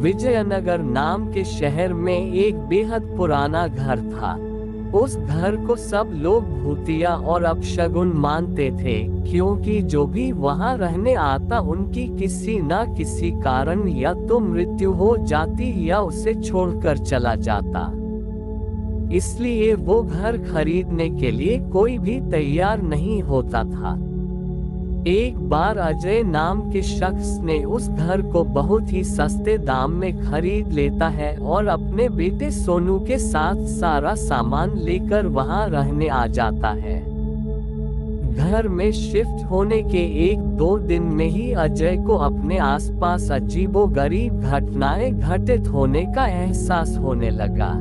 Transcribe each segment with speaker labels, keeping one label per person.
Speaker 1: विजयनगर नाम के शहर में एक बेहद पुराना घर था। उस घर को सब लोग भूतिया और अपशगुन मानते थे, क्योंकि जो भी वहां रहने आता उनकी किसी न किसी कारण या तो मृत्यु हो जाती या उसे छोड़कर चला जाता। इसलिए वो घर खरीदने के लिए कोई भी तैयार नहीं होता था। एक बार अजय नाम के शख्स ने उस घर को बहुत ही सस्ते दाम में खरीद लेता है और अपने बेटे सोनू के साथ सारा सामान लेकर वहां रहने आ जाता है। घर में शिफ्ट होने के 1-2 दिन में ही अजय को अपने आसपास अजीबोगरीब घटनाएं घटित होने का एहसास होने लगा।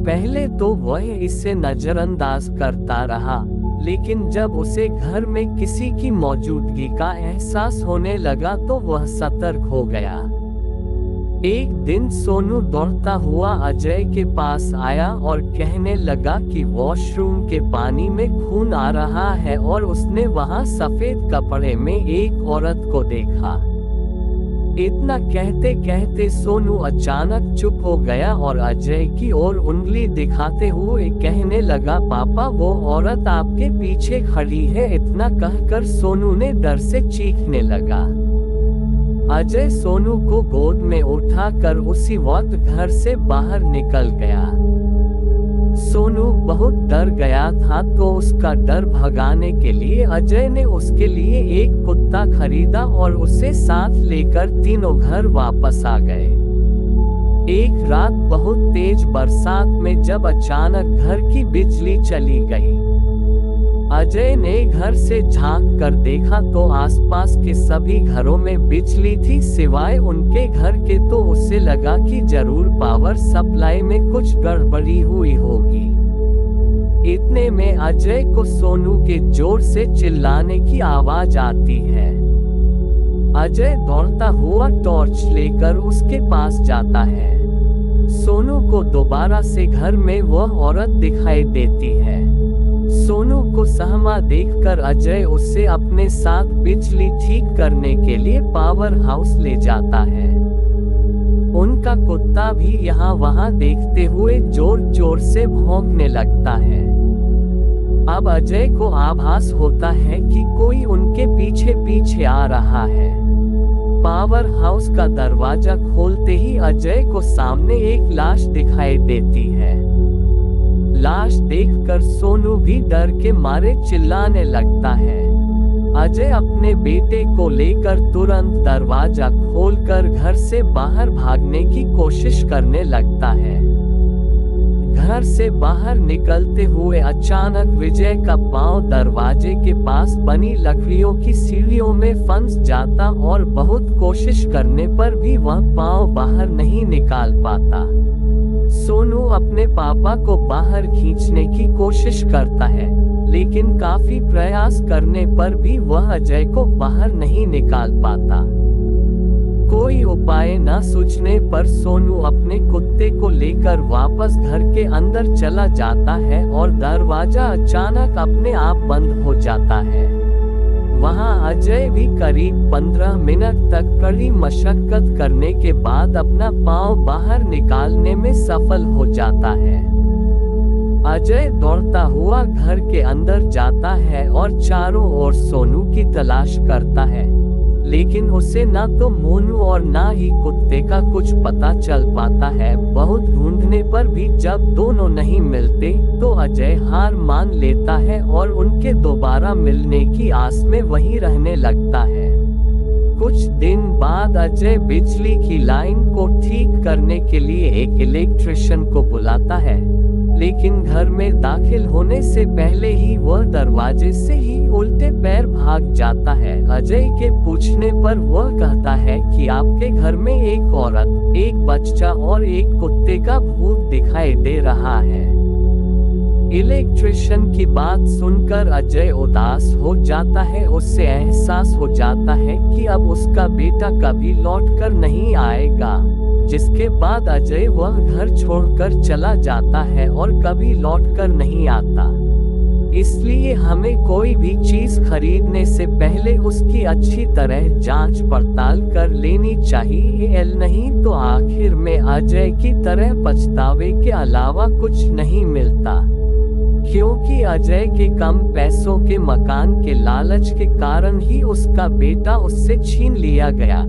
Speaker 1: पहले तो वह इसे नजरअंदाज करता रहा, लेकिन जब उसे घर में किसी की मौजूदगी का एहसास होने लगा तो वह सतर्क हो गया। एक दिन सोनू दौड़ता हुआ अजय के पास आया और कहने लगा कि वॉशरूम के पानी में खून आ रहा है और उसने वहां सफेद कपड़े में एक औरत को देखा। इतना कहते कहते सोनू अचानक चुप हो गया और अजय की ओर उंगली दिखाते हुए कहने लगा, पापा वो औरत आपके पीछे खड़ी है। इतना कहकर सोनू ने डर से चीखने लगा। अजय सोनू को गोद में उठाकर उसी वक्त घर से बाहर निकल गया। सोनू बहुत डर गया था, तो उसका डर भगाने के लिए अजय ने उसके लिए एक कुत्ता खरीदा और उसे साथ लेकर तीनों घर वापस आ गए। एक रात बहुत तेज बरसात में जब अचानक घर की बिजली चली गई, अजय ने घर से झांक कर देखा तो आसपास के सभी घरों में बिजली थी सिवाय उनके घर के। तो उसे लगा कि जरूर पावर सप्लाई में कुछ गड़बड़ी हुई होगी। इतने में अजय को सोनू के जोर से चिल्लाने की आवाज आती है। अजय दौड़ता हुआ टॉर्च लेकर उसके पास जाता है। सोनू को दोबारा से घर में वह औरत दिखाई देती है। सोनू को सहमा देखकर अजय उसे अपने साथ बिजली ठीक करने के लिए पावर हाउस ले जाता है। उनका कुत्ता भी यहाँ वहाँ देखते हुए जोर जोर से भौंकने लगता है। अब अजय को आभास होता है कि कोई उनके पीछे पीछे आ रहा है। पावर हाउस का दरवाजा खोलते ही अजय को सामने एक लाश दिखाई देती है। लाश देखकर सोनू भी डर के मारे चिल्लाने लगता है। अजय अपने बेटे को लेकर तुरंत दरवाजा खोलकर घर से बाहर भागने की कोशिश करने लगता है। घर से बाहर निकलते हुए अचानक विजय का पांव दरवाजे के पास बनी लकड़ियों की सीढ़ियों में फंस जाता और बहुत कोशिश करने पर भी वह पांव बाहर नहीं निकाल पाता। सोनू अपने पापा को बाहर खींचने की कोशिश करता है, लेकिन काफी प्रयास करने पर भी वह अजय को बाहर नहीं निकाल पाता। कोई उपाय न सूझने पर सोनू अपने कुत्ते को लेकर वापस घर के अंदर चला जाता है और दरवाजा अचानक अपने आप बंद हो जाता है। वहां अजय भी करीब 15 मिनट तक कड़ी मशक्कत करने के बाद अपना पांव बाहर निकालने में सफल हो जाता है। अजय दौड़ता हुआ घर के अंदर जाता है और चारों ओर सोनू की तलाश करता है, लेकिन उसे ना तो मोनू और ना ही कुत्ते का कुछ पता चल पाता है। बहुत ढूंढने पर भी जब दोनों नहीं मिलते तो अजय हार मान लेता है और उनके दोबारा मिलने की आस में वहीं रहने लगता है। कुछ दिन बाद अजय बिजली की लाइन को ठीक करने के लिए एक इलेक्ट्रिशियन को बुलाता है, लेकिन घर में दाखिल होने से पहले ही वह दरवाजे से ही उल्टे पैर भाग जाता है। अजय के पूछने पर वह कहता है कि आपके घर में एक औरत, एक बच्चा और एक कुत्ते का भूत दिखाई दे रहा है। इलेक्ट्रिशियन की बात सुनकर अजय उदास हो जाता है। उससे एहसास हो जाता है कि अब उसका बेटा कभी लौटकर नहीं आएगा, जिसके बाद अजय वह घर छोड़कर चला जाता है और कभी लौटकर नहीं आता। इसलिए हमें कोई भी चीज खरीदने से पहले उसकी अच्छी तरह जांच पड़ताल कर लेनी चाहिए, नहीं तो आखिर में अजय की तरह पछतावे के अलावा कुछ नहीं मिलता। क्योंकि अजय के कम पैसों के मकान के लालच के कारण ही उसका बेटा उससे छीन लिया गया।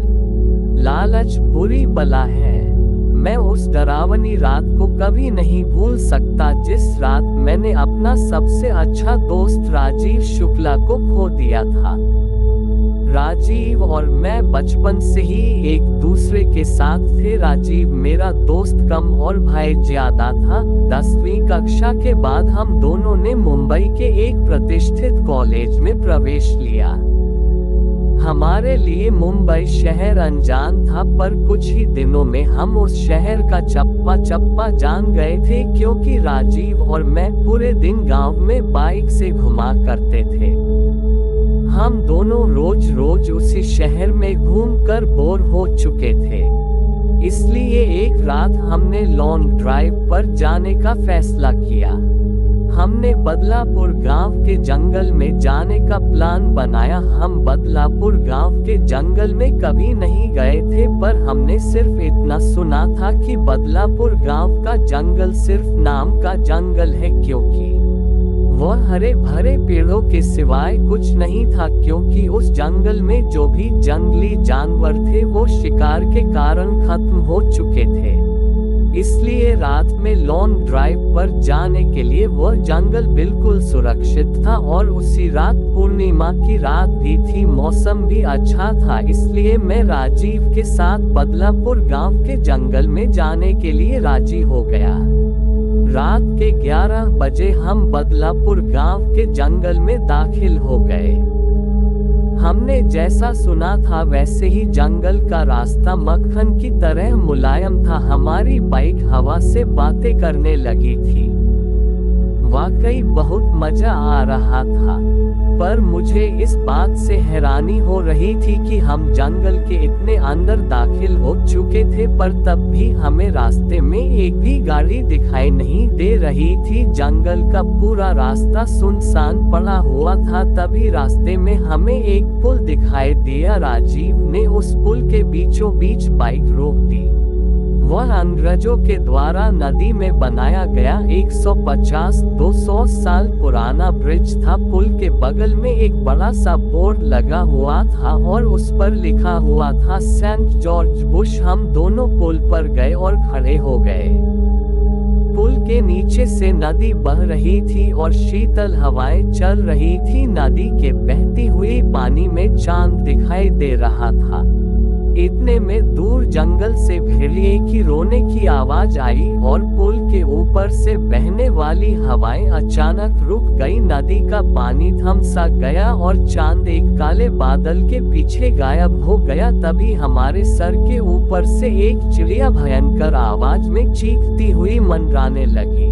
Speaker 1: लालच बुरी बला है। मैं उस डरावनी रात को कभी नहीं भूल सकता जिस रात मैंने अपना सबसे अच्छा दोस्त राजीव शुक्ला को खो दिया था। राजीव और मैं बचपन से ही एक दूसरे के साथ थे। राजीव मेरा दोस्त कम और भाई ज्यादा था। 10वीं कक्षा के बाद हम दोनों ने मुंबई के एक प्रतिष्ठित कॉलेज में प्रवेश लिया। हमारे लिए मुंबई शहर अनजान था, पर कुछ ही दिनों में हम उस शहर का चप्पा चप्पा जान गए थे, क्योंकि राजीव और मैं पूरे दिन गांव में बाइक से घुमा करते थे। हम दोनों रोज रोज उसी शहर में घूमकर बोर हो चुके थे। इसलिए एक रात हमने लॉन्ग ड्राइव पर जाने का फैसला किया। हमने बदलापुर गांव के जंगल में जाने का प्लान बनाया। हम बदलापुर गांव के जंगल में कभी नहीं गए थे, पर हमने सिर्फ इतना सुना था कि बदलापुर गांव का जंगल सिर्फ नाम का जंगल है, क्योंकि वह हरे भरे पेड़ों के सिवाय कुछ नहीं था। क्योंकि उस जंगल में जो भी जंगली जानवर थे वो शिकार के कारण खत्म हो चुके थे। इसलिए रात में लॉन्ग ड्राइव पर जाने के लिए वह जंगल बिल्कुल सुरक्षित था, और उसी रात पूर्णिमा की रात भी थी। मौसम भी अच्छा था, इसलिए मैं राजीव के साथ बदलापुर गांव के जंगल में जाने के लिए राजी हो गया। रात के 11 बजे हम बदलापुर गांव के जंगल में दाखिल हो गए। हमने जैसा सुना था वैसे ही जंगल का रास्ता मक्खन की तरह मुलायम था। हमारी बाइक हवा से बातें करने लगी थी। वाकई बहुत मजा आ रहा था, पर मुझे इस बात से हैरानी हो रही थी कि हम जंगल के इतने अंदर दाखिल हो चुके थे, पर तब भी हमें रास्ते में एक भी गाड़ी दिखाई नहीं दे रही थी। जंगल का पूरा रास्ता सुनसान पड़ा हुआ था। तभी रास्ते में हमें एक पुल दिखाई दिया। राजीव ने उस पुल के बीचों बीच बाइक रोक दी। वह अंग्रेजों के द्वारा नदी में बनाया गया 150-200 साल पुराना ब्रिज था। पुल के बगल में एक बड़ा सा बोर्ड लगा हुआ था और उस पर लिखा हुआ था सेंट जॉर्ज बुश। हम दोनों पुल पर गए और खड़े हो गए। पुल के नीचे से नदी बह रही थी और शीतल हवाएं चल रही थी। नदी के बहती हुई पानी में चांद दिखाई दे रहा था। इतने में दूर जंगल से भेड़िए की रोने की आवाज आई और पुल के ऊपर से बहने वाली हवाएं अचानक रुक गई। नदी का पानी थम सा गया और चांद एक काले बादल के पीछे गायब हो गया। तभी हमारे सर के ऊपर से एक चिड़िया भयंकर आवाज में चीखती हुई मंडराने लगी,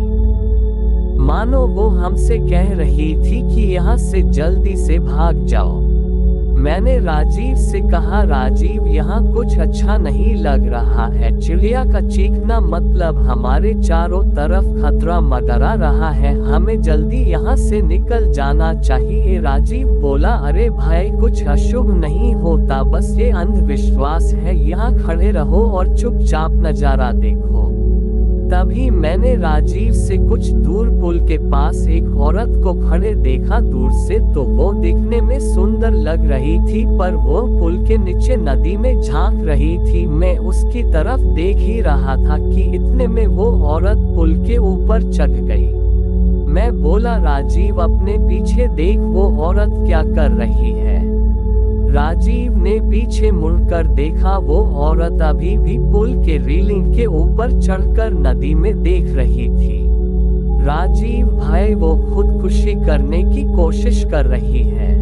Speaker 1: मानो वो हमसे कह रही थी कि यहाँ से जल्दी से भाग जाओ। मैंने राजीव से कहा, राजीव यहाँ कुछ अच्छा नहीं लग रहा है। चिड़िया का चीखना मतलब हमारे चारों तरफ खतरा मंडरा रहा है। हमें जल्दी यहाँ से निकल जाना चाहिए। राजीव बोला, अरे भाई कुछ अशुभ नहीं होता, बस ये अंधविश्वास है। यहाँ खड़े रहो और चुपचाप नजारा देखो। तभी मैंने राजीव से कुछ दूर पुल के पास एक औरत को खड़े देखा। दूर से तो वो दिखने में सुंदर लग रही थी, पर वो पुल के नीचे नदी में झांक रही थी। मैं उसकी तरफ देख ही रहा था कि इतने में वो औरत पुल के ऊपर चढ़ गई। मैं बोला, राजीव अपने पीछे देख, वो औरत क्या कर रही है। राजीव ने पीछे मुड़कर देखा। वो औरत अभी भी पुल के रेलिंग के ऊपर चढ़कर नदी में देख रही थी। राजीव भाई, वो खुदकुशी करने की कोशिश कर रही है।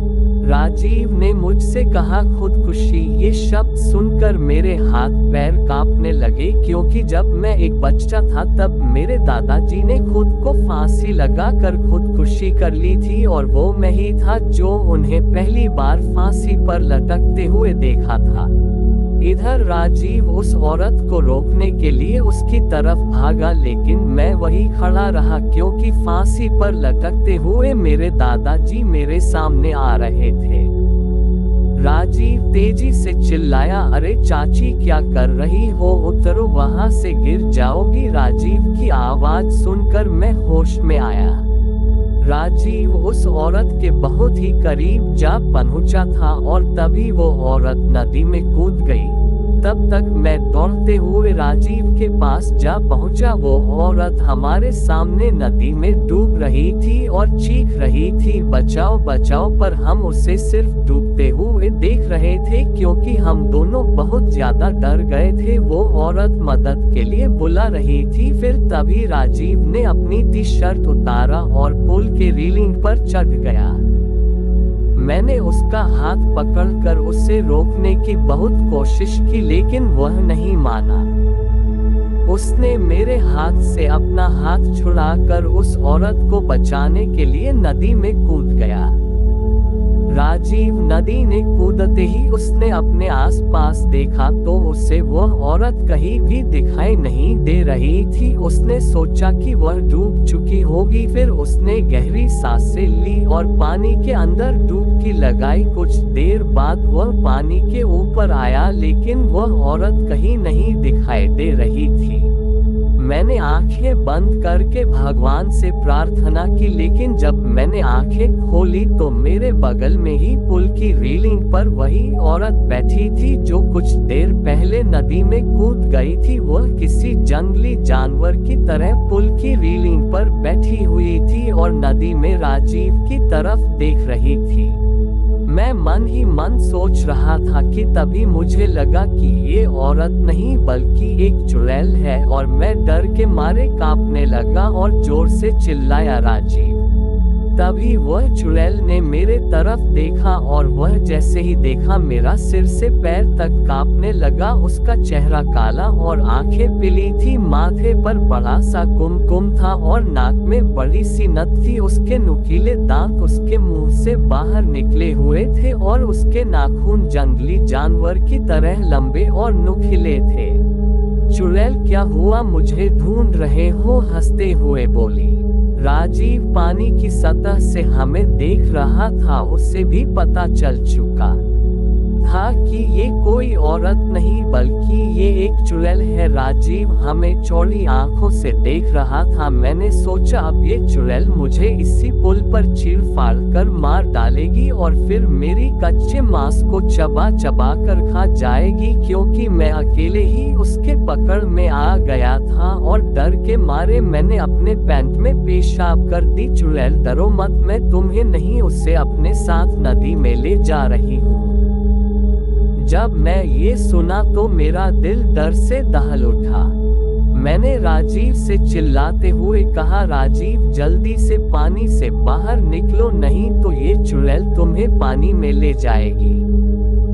Speaker 1: राजीव ने मुझसे कहा, खुदकुशी। ये शब्द सुनकर मेरे हाथ पैर कांपने लगे, क्योंकि जब मैं एक बच्चा था तब मेरे दादाजी ने खुद को फांसी लगाकर खुदकुशी कर ली थी, और वो मैं ही था जो उन्हें पहली बार फांसी पर लटकते हुए देखा था। इधर राजीव उस औरत को रोकने के लिए उसकी तरफ भागा, लेकिन मैं वही खड़ा रहा क्योंकि फांसी पर लटकते हुए मेरे दादाजी मेरे सामने आ रहे थे। राजीव तेजी से चिल्लाया, अरे चाची क्या कर रही हो, उतरो वहां से गिर जाओगी। राजीव की आवाज सुनकर मैं होश में आया। राजीव उस औरत के बहुत ही करीब जा पहुंचा था और तभी वो औरत नदी में कूद गई। तब तक मैं दौड़ते हुए राजीव के पास जा पहुंचा। वो औरत हमारे सामने नदी में डूब रही थी और चीख रही थी, बचाओ बचाओ, पर हम उसे सिर्फ डूबते हुए देख रहे थे क्योंकि हम दोनों बहुत ज्यादा डर गए थे। वो औरत मदद के लिए बुला रही थी। फिर तभी राजीव ने अपनी टी शर्ट उतारा और पुल के रेलिंग पर चढ़ गया। मैंने उसका हाथ पकड़कर उसे रोकने की बहुत कोशिश की, लेकिन वह नहीं माना। उसने मेरे हाथ से अपना हाथ छुड़ाकर उस औरत को बचाने के लिए नदी में कूद गया। राजीव नदी ने कूदते ही उसने अपने आसपास देखा तो उसे वह औरत कहीं भी दिखाई नहीं दे रही थी। उसने सोचा कि वह डूब चुकी होगी। फिर उसने गहरी सांसें ली और पानी के अंदर डुबकी लगाई। कुछ देर बाद वह पानी के ऊपर आया, लेकिन वह औरत कहीं नहीं दिखाई दे रही थी। मैंने आंखें बंद करके भगवान से प्रार्थना की, लेकिन जब मैंने आंखें खोली तो मेरे बगल में ही पुल की रेलिंग पर वही औरत बैठी थी जो कुछ देर पहले नदी में कूद गई थी। वह किसी जंगली जानवर की तरह पुल की रेलिंग पर बैठी हुई थी और नदी में राजीव की तरफ देख रही थी। मैं मन ही मन सोच रहा था कि तभी मुझे लगा कि ये औरत नहीं बल्कि एक चुड़ैल है और मैं डर के मारे कांपने लगा और जोर से चिल्लाया, राजीव। तभी वह चुड़ैल ने मेरे तरफ देखा और वह जैसे ही देखा मेरा सिर से पैर तक कांपने लगा। उसका चेहरा काला और आंखें पीली थी, माथे पर बड़ा सा कुमकुम था और नाक में बड़ी सी नथ थी। उसके नुकीले दांत उसके मुंह से बाहर निकले हुए थे और उसके नाखून जंगली जानवर की तरह लंबे और नुकीले थे। चुड़ैल, क्या हुआ, मुझे ढूंढ रहे हो? हंसते हुए बोली। राजीव पानी की सतह से हमें देख रहा था। उसे भी पता चल चुका था कि ये कोई औरत नहीं बल्कि ये एक चुड़ैल है। राजीव हमें चौड़ी आंखों से देख रहा था। मैंने सोचा अब ये चुड़ैल मुझे इसी पुल पर चीर फाड़ कर मार डालेगी और फिर मेरी कच्चे मांस को चबा चबा कर खा जाएगी, क्योंकि मैं अकेले ही उसके पकड़ में आ गया था और डर के मारे मैंने अपने पैंट में पेशाब कर दी। चुड़ैल, डरो मत, मैं तुम्हें नहीं उसे अपने साथ नदी में ले जा रही हूँ। जब मैं ये सुना तो मेरा दिल डर से दहल उठा। मैंने राजीव से चिल्लाते हुए कहा, राजीव जल्दी से पानी से बाहर निकलो, नहीं तो ये चुड़ैल तुम्हें पानी में ले जाएगी।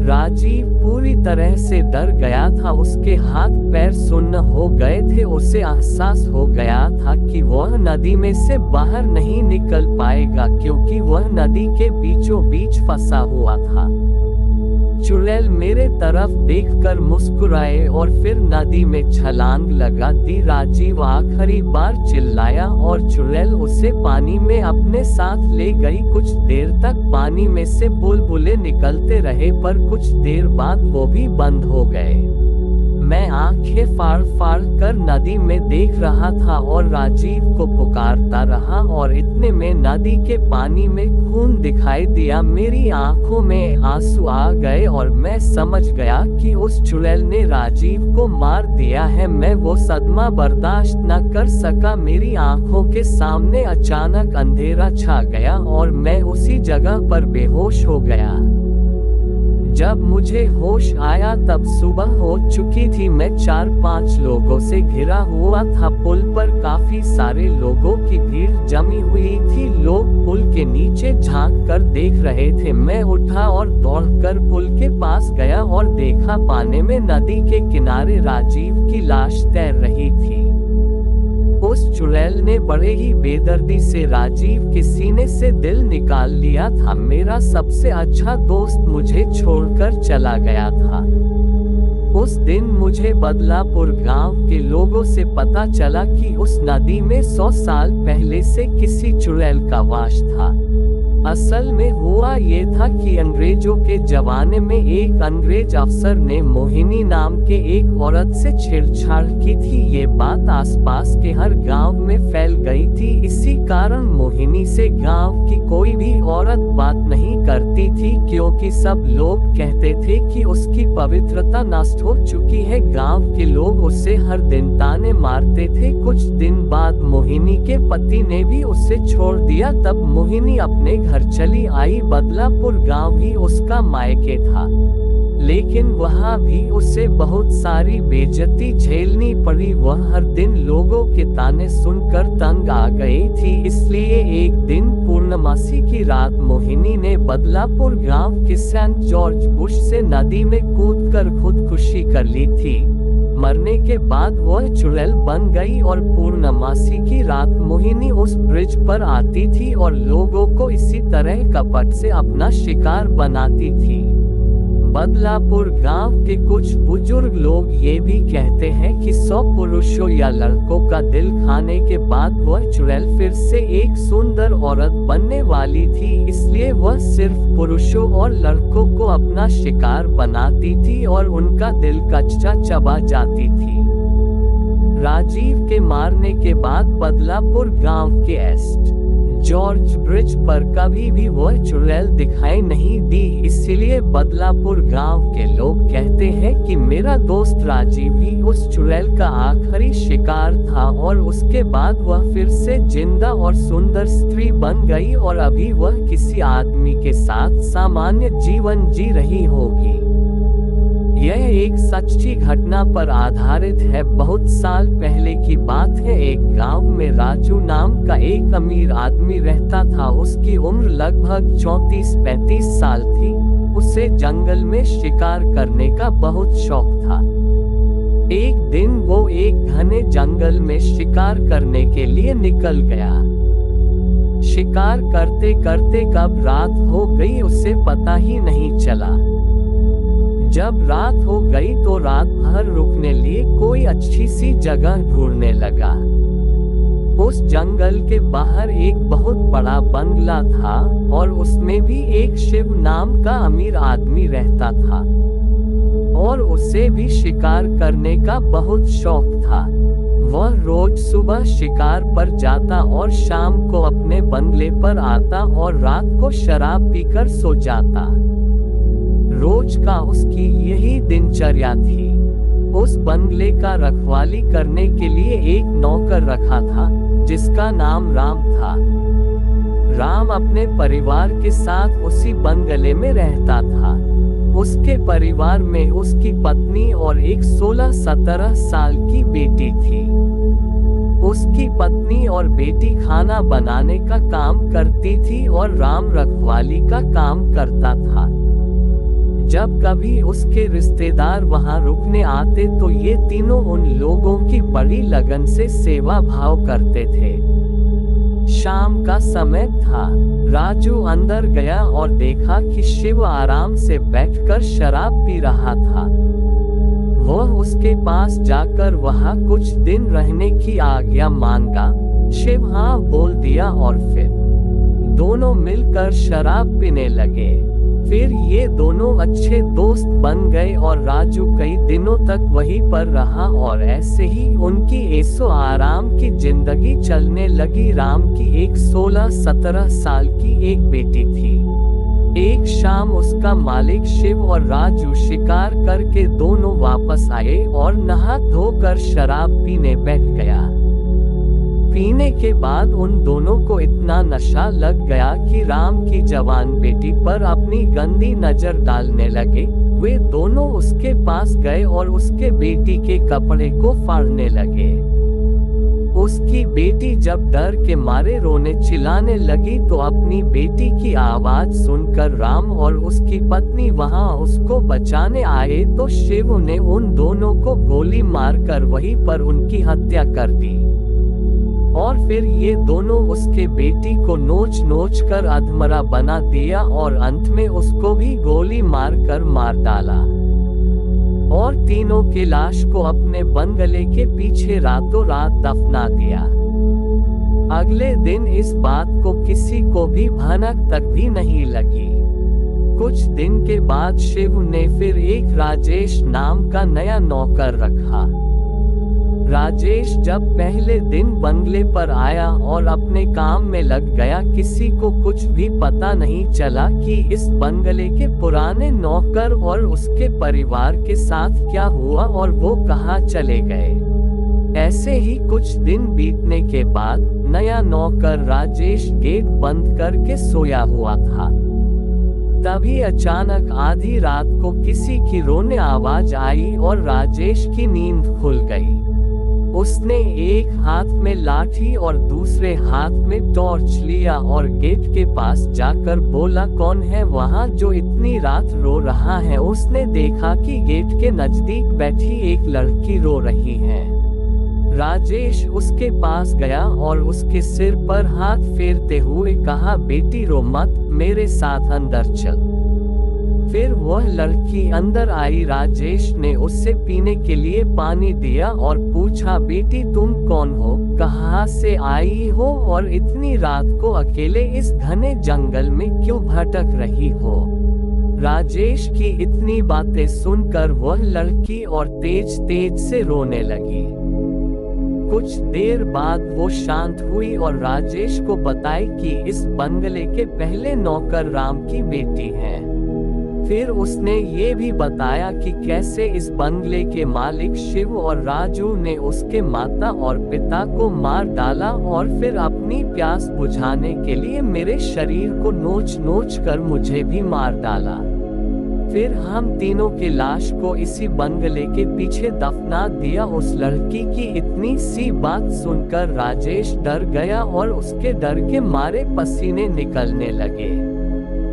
Speaker 1: राजीव पूरी तरह से डर गया था। उसके हाथ पैर सुन्न हो गए थे। उसे एहसास हो गया था कि वह नदी में से बाहर नहीं निकल पाएगा क्योंकि वह नदी के बीचों बीच फंसा हुआ था। चुड़ैल मेरे तरफ देखकर मुस्कुराए और फिर नदी में छलांग लगा दी। राजीव आखिरी बार चिल्लाया और चुड़ैल उसे पानी में अपने साथ ले गई। कुछ देर तक पानी में से बुलबुले निकलते रहे, पर कुछ देर बाद वो भी बंद हो गए। मैं आंखें फाड़ फाड़ कर नदी में देख रहा था और राजीव को पुकारता रहा और इतने में नदी के पानी में खून दिखाई दिया। मेरी आंखों में आंसू आ गए और मैं समझ गया कि उस चुड़ैल ने राजीव को मार दिया है। मैं वो सदमा बर्दाश्त न कर सका। मेरी आंखों के सामने अचानक अंधेरा छा गया और मैं उसी जगह पर बेहोश हो गया। जब मुझे होश आया तब सुबह हो चुकी थी। मैं 4-5 लोगों से घिरा हुआ था। पुल पर काफी सारे लोगों की भीड़ जमी हुई थी। लोग पुल के नीचे झांक कर देख रहे थे। मैं उठा और दौड़कर पुल के पास गया और देखा पानी में नदी के किनारे राजीव की लाश तैर रही थी। उस चुड़ैल ने बड़े ही बेदर्दी से राजीव के सीने से दिल निकाल लिया था। मेरा सबसे अच्छा दोस्त मुझे छोड़कर चला गया था। उस दिन मुझे बदलापुर गांव के लोगों से पता चला कि उस नदी में 100 साल पहले से किसी चुड़ैल का वास था। असल में हुआ ये था कि अंग्रेजों के जमाने में एक अंग्रेज अफसर ने मोहिनी नाम के एक औरत से छेड़छाड़ की थी। ये बात आसपास के हर गांव में फैल गई थी। इसी कारण मोहिनी से गांव की कोई भी औरत बात नहीं करती थी, क्योंकि सब लोग कहते थे कि उसकी पवित्रता नष्ट हो चुकी है। गांव के लोग उसे हर दिन ताने मारते थे। कुछ दिन बाद मोहिनी के पति ने भी उसे छोड़ दिया। तब मोहिनी अपने घर चली आई। बदलापुर गांव ही उसका मायके था, लेकिन वहां भी उसे बहुत सारी बेइज्जती झेलनी पड़ी। वह हर दिन लोगों के ताने सुनकर तंग आ गई थी। इसलिए एक दिन पूर्णमासी की रात मोहिनी ने बदलापुर गांव के सेंट जॉर्ज बुश से नदी में कूदकर खुदकुशी कर ली थी। मरने के बाद वह चुड़ैल बन गई और पूर्णमासी की रात मोहिनी उस ब्रिज पर आती थी और लोगों को इसी तरह कपट से अपना शिकार बनाती थी। बदलापुर गांव के कुछ बुजुर्ग लोग ये भी कहते हैं कि 100 पुरुषों या लड़कों का दिल खाने के बाद वह चुड़ैल फिर से एक सुंदर औरत बनने वाली थी। इसलिए वह सिर्फ पुरुषों और लड़कों को अपना शिकार बनाती थी और उनका दिल कच्चा चबा जाती थी। राजीव के मारने के बाद बदलापुर गांव के एस्ट जॉर्ज ब्रिज पर कभी भी वह चुड़ैल दिखाई नहीं दी। इसलिए बदलापुर गांव के लोग कहते हैं कि मेरा दोस्त राजीव ही उस चुड़ैल का आखिरी शिकार था और उसके बाद वह फिर से जिंदा और सुंदर स्त्री बन गई और अभी वह किसी आदमी के साथ सामान्य जीवन जी रही होगी। यह एक सच्ची घटना पर आधारित है। बहुत साल पहले की बात है। एक गांव में राजू नाम का एक अमीर आदमी रहता था। उसकी उम्र लगभग 34-35 साल थी। उसे जंगल में शिकार करने का बहुत शौक था। एक दिन वो एक घने जंगल में शिकार करने के लिए निकल गया। शिकार करते करते कब रात हो गई उसे पता ही नहीं चला। जब रात हो गई तो रात भर रुकने लिए कोई अच्छी सी जगह ढूंढने लगा। उस जंगल के बाहर एक बहुत बड़ा बंगला था और उसमें भी एक शिव नाम का अमीर आदमी रहता था और उसे भी शिकार करने का बहुत शौक था। वह रोज सुबह शिकार पर जाता और शाम को अपने बंगले पर आता और रात को शराब पीकर सो जाता। रोज का उसकी यही दिनचर्या थी। उस बंगले का रखवाली करने के लिए एक नौकर रखा था जिसका नाम राम था। राम अपने परिवार के साथ उसी बंगले में रहता था। उसके परिवार में उसकी पत्नी और एक 16-17 साल की बेटी थी। उसकी पत्नी और बेटी खाना बनाने का काम करती थी और राम रखवाली का काम करता था। जब कभी उसके रिश्तेदार वहां रुकने आते तो ये तीनों उन लोगों की बड़ी लगन से सेवा भाव करते थे। शाम का समय था। राजू अंदर गया और देखा कि शिव आराम से बैठकर शराब पी रहा था। वह उसके पास जाकर वहां कुछ दिन रहने की आज्ञा मांगा। शिव हाँ बोल दिया और फिर दोनों मिलकर शराब पीने लगे। फिर ये दोनों अच्छे दोस्त बन गए और राजू कई दिनों तक वहीं पर रहा और ऐसे ही उनकी ऐसो आराम की जिंदगी चलने लगी। राम की एक 16-17 साल की एक बेटी थी। एक शाम उसका मालिक शिव और राजू शिकार करके दोनों वापस आए और नहा धोकर शराब पीने बैठ गया। पीने के बाद उन दोनों को इतना नशा लग गया कि राम की जवान बेटी पर अपनी गंदी नजर डालने लगे। वे दोनों उसके पास गए और उसके बेटी के कपड़े को फाड़ने लगे। उसकी बेटी जब डर के मारे रोने चिल्लाने लगी तो अपनी बेटी की आवाज सुनकर राम और उसकी पत्नी वहां उसको बचाने आए तो शिव ने उन दोनों को गोली मारकर वहीं पर उनकी हत्या कर दी और फिर ये दोनों उसके बेटी को नोच नोच कर अधमरा बना दिया और अंत में उसको भी गोली मारकर मार डाला। और तीनों की लाश को अपने बंगले के पीछे रातों रात दफना दिया। अगले दिन इस बात को किसी को भी भनक तक भी नहीं लगी। कुछ दिन के बाद शिव ने फिर एक राजेश नाम का नया नौकर रखा। राजेश जब पहले दिन बंगले पर आया और अपने काम में लग गया, किसी को कुछ भी पता नहीं चला कि इस बंगले के पुराने नौकर और उसके परिवार के साथ क्या हुआ और वो कहाँ चले गए। ऐसे ही कुछ दिन बीतने के बाद नया नौकर राजेश गेट बंद करके सोया हुआ था। तभी अचानक आधी रात को किसी की रोने आवाज आई और राजेश की नींद खुल गई। उसने एक हाथ में लाठी और दूसरे हाथ में टॉर्च लिया और गेट के पास जाकर बोला, कौन है वहाँ जो इतनी रात रो रहा है। उसने देखा कि गेट के नजदीक बैठी एक लड़की रो रही है। राजेश उसके पास गया और उसके सिर पर हाथ फेरते हुए कहा, बेटी रो मत, मेरे साथ अंदर चल। फिर वह लड़की अंदर आई। राजेश ने उससे पीने के लिए पानी दिया और पूछा, बेटी तुम कौन हो, कहाँ से आई हो और इतनी रात को अकेले इस घने जंगल में क्यों भटक रही हो। राजेश की इतनी बातें सुनकर वह लड़की और तेज तेज से रोने लगी। कुछ देर बाद वो शांत हुई और राजेश को बताई कि इस बंगले के पहले नौकर राम की बेटी है। फिर उसने ये भी बताया कि कैसे इस बंगले के मालिक शिव और राजू ने उसके माता और पिता को मार डाला और फिर अपनी प्यास बुझाने के लिए मेरे शरीर को नोच नोच कर मुझे भी मार डाला। फिर हम तीनों की लाश को इसी बंगले के पीछे दफना दिया। उस लड़की की इतनी सी बात सुनकर राजेश डर गया और उसके डर के मारे पसीने निकलने लगे।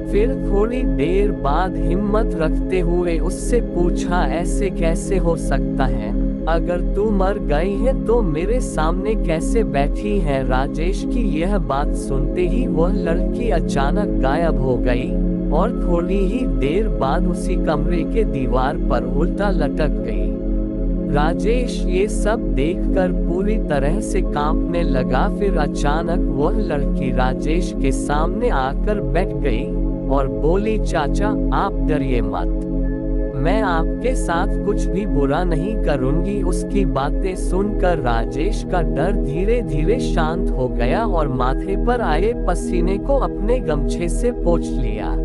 Speaker 1: फिर थोड़ी देर बाद हिम्मत रखते हुए उससे पूछा, ऐसे कैसे हो सकता है, अगर तू मर गई है तो मेरे सामने कैसे बैठी है। राजेश की यह बात सुनते ही वह लड़की अचानक गायब हो गई और थोड़ी ही देर बाद उसी कमरे के दीवार पर उल्टा लटक गई। राजेश ये सब देखकर पूरी तरह से कांपने लगा। फिर अचानक वह लड़की राजेश के सामने आकर बैठ गई और बोली, चाचा आप डरिए मत, मैं आपके साथ कुछ भी बुरा नहीं करूंगी। उसकी बातें सुनकर राजेश का डर धीरे धीरे शांत हो गया और माथे पर आए पसीने को अपने गमछे से पोंछ लिया।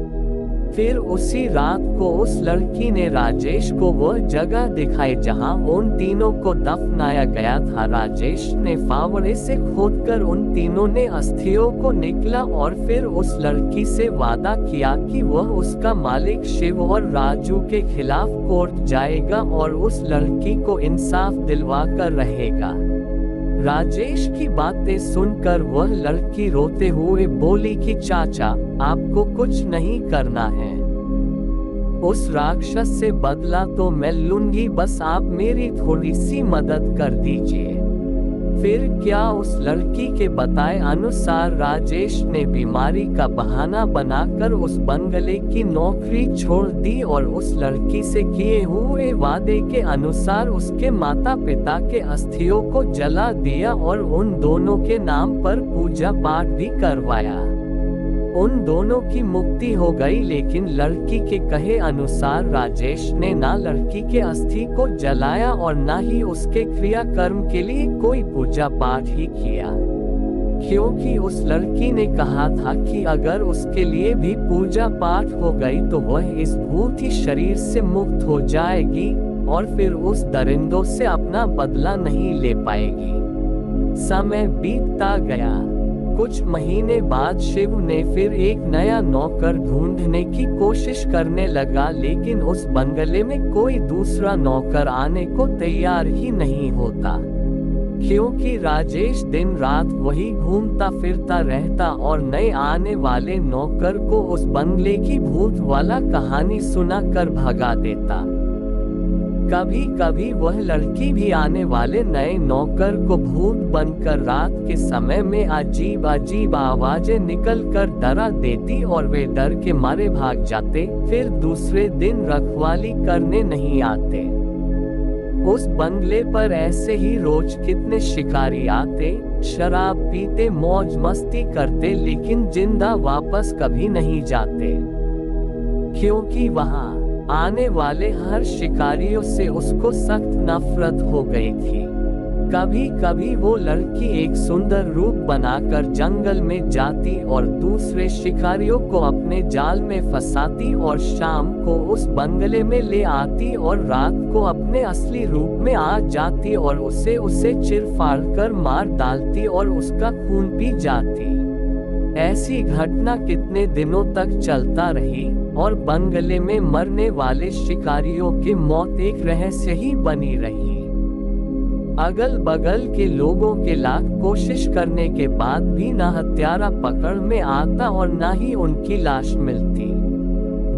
Speaker 1: फिर उसी रात को उस लड़की ने राजेश को वह जगह दिखाई जहां उन तीनों को दफनाया गया था। राजेश ने फावड़े से खोदकर उन तीनों ने अस्थियों को निकला और फिर उस लड़की से वादा किया कि वह उसका मालिक शिव और राजू के खिलाफ कोर्ट जाएगा और उस लड़की को इंसाफ दिलवा कर रहेगा। राजेश की बातें सुनकर वह लड़की रोते हुए बोली कि चाचा आपको कुछ नहीं करना है, उस राक्षस से बदला तो मैं लूंगी, बस आप मेरी थोड़ी सी मदद कर दीजिए। फिर क्या उस लड़की के बताए अनुसार राजेश ने बीमारी का बहाना बनाकर उस बंगले की नौकरी छोड़ दी और उस लड़की से किए हुए वादे के अनुसार उसके माता पिता के अस्थियों को जला दिया और उन दोनों के नाम पर पूजा पाठ भी करवाया। उन दोनों की मुक्ति हो गई, लेकिन लड़की के कहे अनुसार राजेश ने ना लड़की के अस्थि को जलाया और ना ही उसके क्रियाकर्म के लिए कोई पूजा पाठ ही किया, क्योंकि उस लड़की ने कहा था कि अगर उसके लिए भी पूजा पाठ हो गई तो वह इस भूत शरीर से मुक्त हो जाएगी और फिर उस दरिंदों से अपना बदला नहीं ले पाएगी। समय बीतता गया। कुछ महीने बाद शिव ने फिर एक नया नौकर ढूंढने की कोशिश करने लगा, लेकिन उस बंगले में कोई दूसरा नौकर आने को तैयार ही नहीं होता, क्योंकि राजेश दिन रात वही घूमता फिरता रहता और नए आने वाले नौकर को उस बंगले की भूत वाला कहानी सुनाकर भगा देता। कभी कभी वह लड़की भी आने वाले नए नौकर को भूत बनकर रात के समय में अजीब अजीब आवाजें निकलकर डरा देती और वे डर के मारे भाग जाते। फिर दूसरे दिन रखवाली करने नहीं आते। उस बंगले पर ऐसे ही रोज कितने शिकारी आते, शराब पीते, मौज मस्ती करते, लेकिन जिंदा वापस कभी नहीं जाते, क्योंकि वहां आने वाले हर शिकारियों से उसको सख्त नफरत हो गई थी। कभी कभी वो लड़की एक सुंदर रूप बनाकर जंगल में जाती और दूसरे शिकारियों को अपने जाल में फंसाती और शाम को उस बंगले में ले आती और रात को अपने असली रूप में आ जाती और उसे चिर फाड़ कर मार डालती और उसका खून पी जाती। ऐसी घटना कितने दिनों तक चलता रही और बंगले में मरने वाले शिकारियों की मौत एक रहस्य ही बनी रही। अगल बगल के लोगों के लाख कोशिश करने के बाद भी न हत्यारा पकड़ में आता और न ही उनकी लाश मिलती।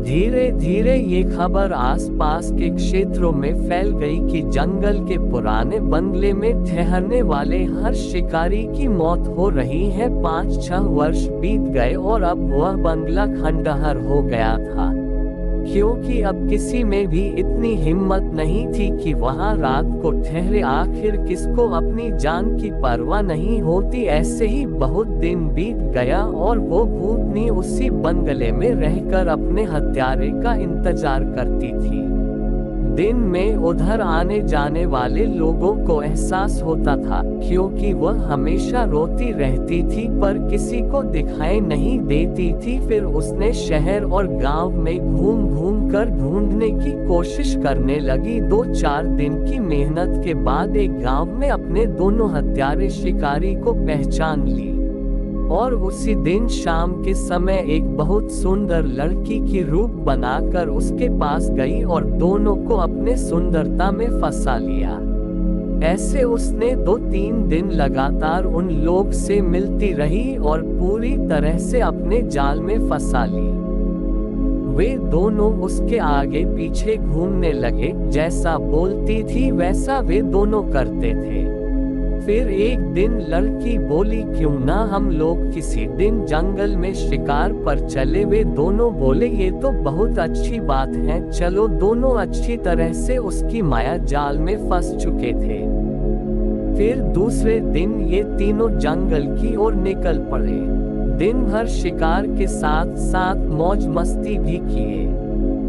Speaker 1: धीरे धीरे ये खबर आसपास के क्षेत्रों में फैल गई कि जंगल के पुराने बंगले में ठहरने वाले हर शिकारी की मौत हो रही है। 5-6 वर्ष बीत गए और अब वह बंगला खंडहर हो गया था, क्योंकि अब किसी में भी इतनी हिम्मत नहीं थी कि वहां रात को ठहरे। आखिर किसको अपनी जान की परवाह नहीं होती। ऐसे ही बहुत दिन बीत गया और वो भूतनी उसी बंगले में रहकर अपने हत्यारे का इंतजार करती थी। दिन में उधर आने जाने वाले लोगों को एहसास होता था, क्योंकि वह हमेशा रोती रहती थी पर किसी को दिखाई नहीं देती थी। फिर उसने शहर और गांव में घूम घूम कर ढूंढने की कोशिश करने लगी। 2-4 दिन की मेहनत के बाद एक गांव में अपने दोनों हत्यारे शिकारी को पहचान ली और उसी दिन शाम के समय एक बहुत सुंदर लड़की की रूप बनाकर उसके पास गई और दोनों को अपने सुंदरता में फंसा लिया। ऐसे उसने 2-3 दिन लगातार उन लोग से मिलती रही और पूरी तरह से अपने जाल में फंसा ली। वे दोनों उसके आगे पीछे घूमने लगे, जैसा बोलती थी वैसा वे दोनों करते थे। फिर एक दिन लड़की बोली, क्यों ना हम लोग किसी दिन जंगल में शिकार पर चले। वे दोनों बोले, ये तो बहुत अच्छी बात है, चलो। दोनों अच्छी तरह से उसकी माया जाल में फंस चुके थे। फिर दूसरे दिन ये तीनों जंगल की ओर निकल पड़े। दिन भर शिकार के साथ साथ मौज मस्ती भी किए।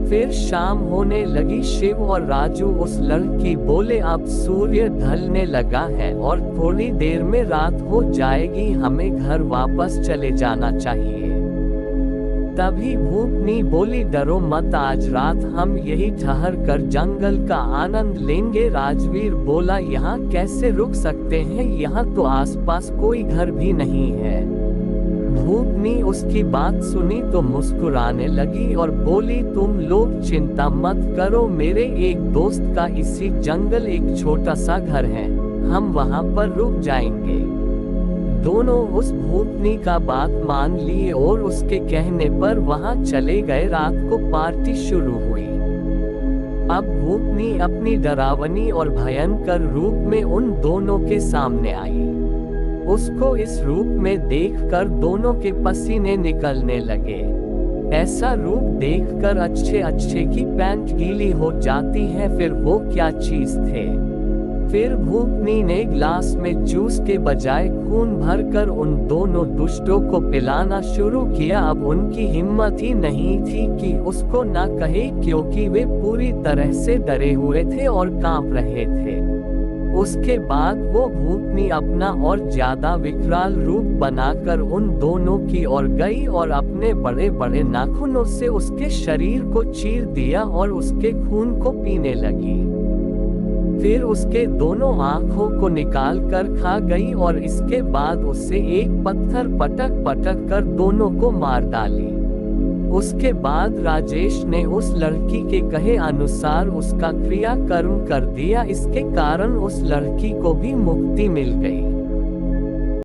Speaker 1: फिर शाम होने लगी। शिव और राजू उस लड़की बोले, अब सूर्य ढलने लगा है और थोड़ी देर में रात हो जाएगी, हमें घर वापस चले जाना चाहिए। तभी भूतनी बोली, डरो मत, आज रात हम यही ठहर कर जंगल का आनंद लेंगे। राजवीर बोला, यहाँ कैसे रुक सकते हैं, यहाँ तो आसपास कोई घर भी नहीं है। भूतनी उसकी बात सुनी तो मुस्कुराने लगी और बोली, तुम लोग चिंता मत करो, मेरे एक दोस्त का इसी जंगल एक छोटा सा घर है, हम वहां पर रुक जाएंगे। दोनों उस भूतनी का बात मान लिए और उसके कहने पर वहां चले गए। रात को पार्टी शुरू हुई। अब भूतनी अपनी डरावनी और भयंकर रूप में उन दोनों के सामने आई। उसको इस रूप में देखकर दोनों के पसीने निकलने लगे। ऐसा रूप देखकर अच्छे की पैंट गीली हो जाती है। फिर वो क्या चीज थे। फिर भूतनी ने ग्लास में जूस के बजाय खून भरकर उन दोनों दुष्टों को पिलाना शुरू किया। अब उनकी हिम्मत ही नहीं थी कि उसको ना कहे, क्योंकि वे पूरी तरह से डरे हुए थे और कांप रहे थे। उसके बाद वो भूतनी अपना और ज्यादा विकराल रूप बनाकर उन दोनों की ओर गई और अपने बड़े बड़े नाखूनों से उसके शरीर को चीर दिया और उसके खून को पीने लगी। फिर उसके दोनों आंखों को निकाल कर खा गई और इसके बाद उससे एक पत्थर पटक कर दोनों को मार डाली। उसके बाद राजेश ने उस लड़की के कहे अनुसार उसका क्रियाकर्म कर दिया। इसके कारण उस लड़की को भी मुक्ति मिल गई।